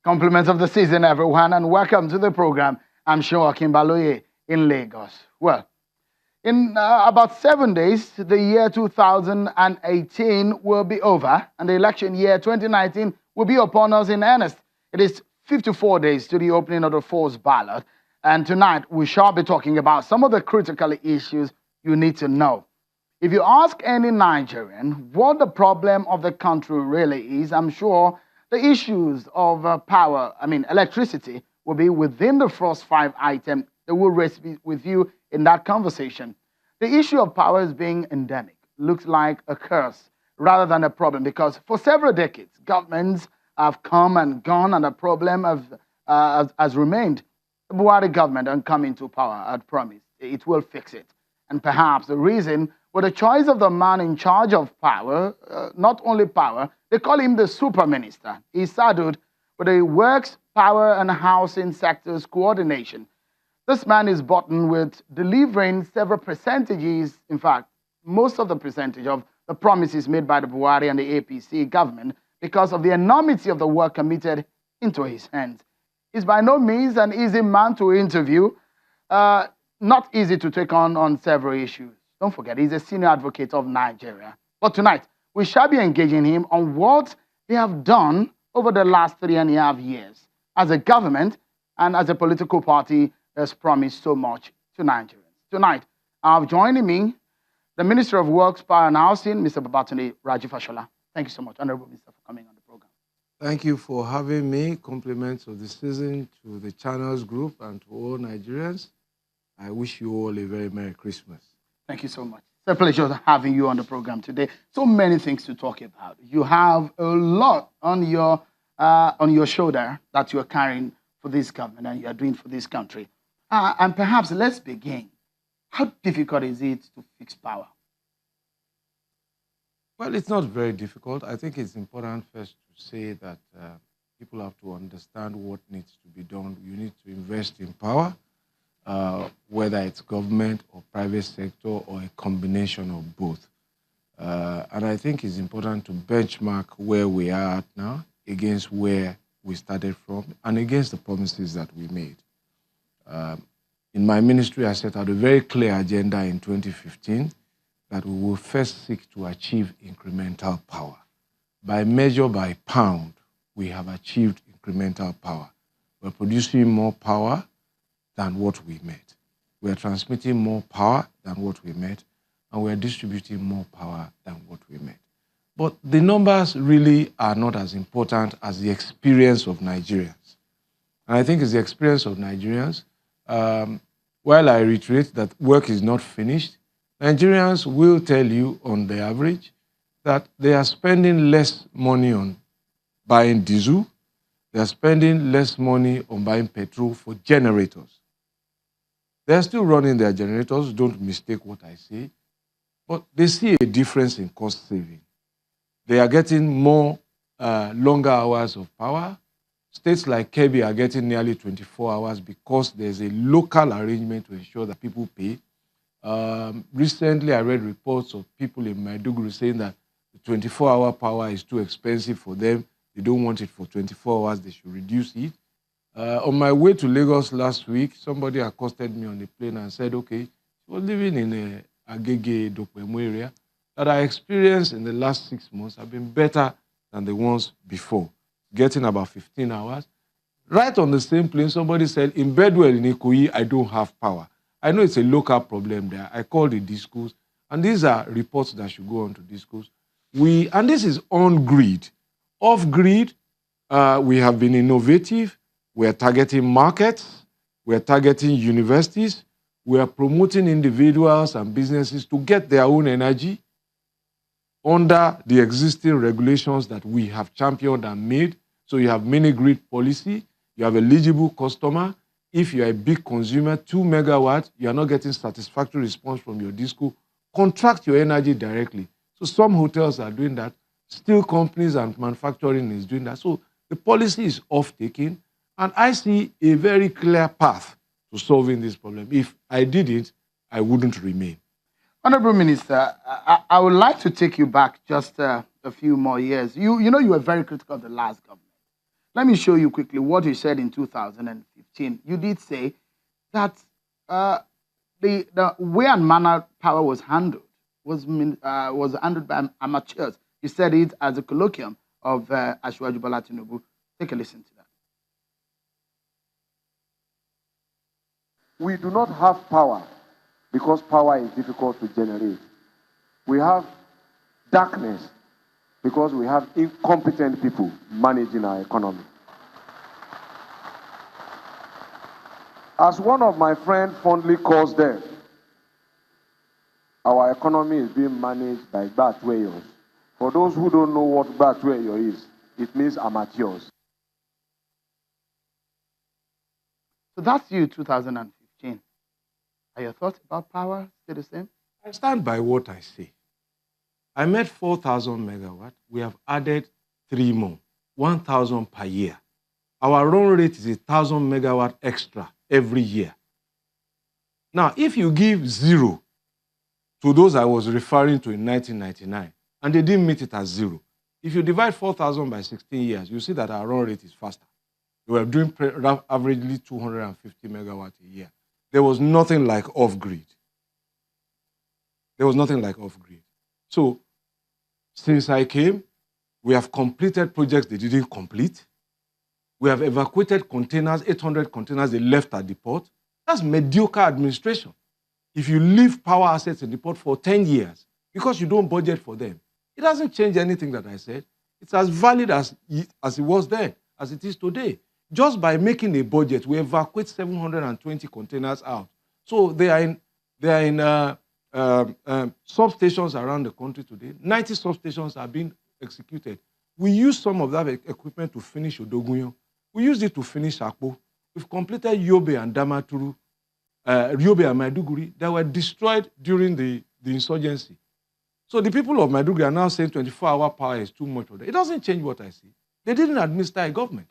Compliments of the season, everyone, and welcome to the program. I'm sure Kimbaloye in Lagos. Well, in about 7 days, the year 2018 will be over, and the election year 2019 will be upon us in earnest. It is 54 days to the opening of the fourth ballot, and tonight we shall be talking about some of the critical issues you need to know. If you ask any Nigerian what the problem of the country really is, I'm sure the issues of electricity, will be within the first 5 items that will raise with you in that conversation. The issue of power is being endemic, looks like a curse rather than a problem because for several decades, governments have come and gone and the problem has remained. The Buhari government and come into power had promised it will fix it. And perhaps the reason was the choice of the man in charge of power, not only power, they call him the super minister. He's saddled with the works, power, and housing sectors coordination. This man is buttoned with delivering several percentages, in fact, most of the percentage of the promises made by the Buhari and the APC government because of the enormity of the work committed into his hands. He's by no means an easy man to interview, not easy to take on several issues. Don't forget, he's a senior advocate of Nigeria. But tonight, we shall be engaging him on what they have done over the last 3.5 years as a government and as a political party that's promised so much to Nigerians. Tonight, I've joining me the Minister of Works, Power and Housing, Mr. Babatunde Fashola. Thank you so much, Honorable Minister, for coming on the program. Thank you for having me. Compliments of the season to the Channels Group and to all Nigerians. I wish you all a very Merry Christmas. Thank you so much. It's a pleasure having you on the program today. So many things to talk about. You have a lot on your shoulder that you're carrying for this government and you're doing for this country. And perhaps let's begin. How difficult is it to fix power? Well, it's not very difficult. I think it's important first to say that people have to understand what needs to be done. You need to invest in power. Whether it's government or private sector or a combination of both. And I think it's important to benchmark where we are at now against where we started from and against the promises that we made. In my ministry, I set out a very clear agenda in 2015 that we will first seek to achieve incremental power. By measure, by pound, we have achieved incremental power. We're producing more power than what we made. We are transmitting more power than what we made, and we are distributing more power than what we made. But the numbers really are not as important as the experience of Nigerians. And I think it's the experience of Nigerians. While I reiterate that work is not finished, Nigerians will tell you on the average that they are spending less money on buying diesel, they are spending less money on buying petrol for generators. They're still running their generators, don't mistake what I say, but they see a difference in cost saving. They are getting more longer hours of power. States like Kebbi are getting nearly 24 hours because there's a local arrangement to ensure that people pay. Recently, I read reports of people in Maiduguri saying that the 24-hour power is too expensive for them. They don't want it for 24 hours. They should reduce it. On my way to Lagos last week, somebody accosted me on the plane and said, okay, she was living in Agege, Dokpemu area, that I experienced in the last 6 months have been better than the ones before, getting about 15 hours. Right on the same plane, somebody said, in Bedwell in Ikoyi, I don't have power. I know it's a local problem there. I called the discos, and these are reports that should go on to discos. And this is on grid. Off grid, we have been innovative. We are targeting markets. We are targeting universities. We are promoting individuals and businesses to get their own energy under the existing regulations that we have championed and made. So you have mini grid policy. You have eligible customer. If you are a big consumer, 2 megawatts, you are not getting satisfactory response from your disco, contract your energy directly. So some hotels are doing that. Steel companies and manufacturing is doing that. So the policy is off-taking. And I see a very clear path to solving this problem. If I did it, I wouldn't remain. Honorable Minister, I would like to take you back just a few more years. You know you were very critical of the last government. Let me show you quickly what you said in 2015. You did say that the way and manner power was handled was handled by amateurs. You said it as a colloquium of Asiwaju Bola Tinubu. Take a listen to that. We do not have power because power is difficult to generate. We have darkness because we have incompetent people managing our economy. As one of my friends fondly calls them, our economy is being managed by Batwayos. For those who don't know what Batwayo is, it means amateurs. So that's you, 2015. Are your thoughts about power still the same? I stand by what I say. I made 4,000 megawatt. We have added 3 more, 1,000 per year. Our run rate is 1,000 megawatt extra every year. Now, if you give 0 to those I was referring to in 1999, and they didn't meet it as 0, if you divide 4,000 by 16 years, you see that our run rate is faster. We were doing averagely 250 megawatts a year. There was nothing like off-grid. There was nothing like off-grid. So, since I came, we have completed projects they didn't complete. We have evacuated containers, 800 containers they left at the port. That's mediocre administration. If you leave power assets in the port for 10 years because you don't budget for them, it doesn't change anything that I said. It's as valid as it was then, as it is today. Just by making a budget, we evacuate 720 containers out. So they are in substations around the country today. 90 substations are being executed. We use some of that equipment to finish Odogunyo. We used it to finish Akpo. We've completed Yobe and Damaturu, Yobe and Maiduguri that were destroyed during the insurgency. So the people of Maiduguri are now saying 24-hour power is too much for them. It doesn't change what I see. They didn't administer a government.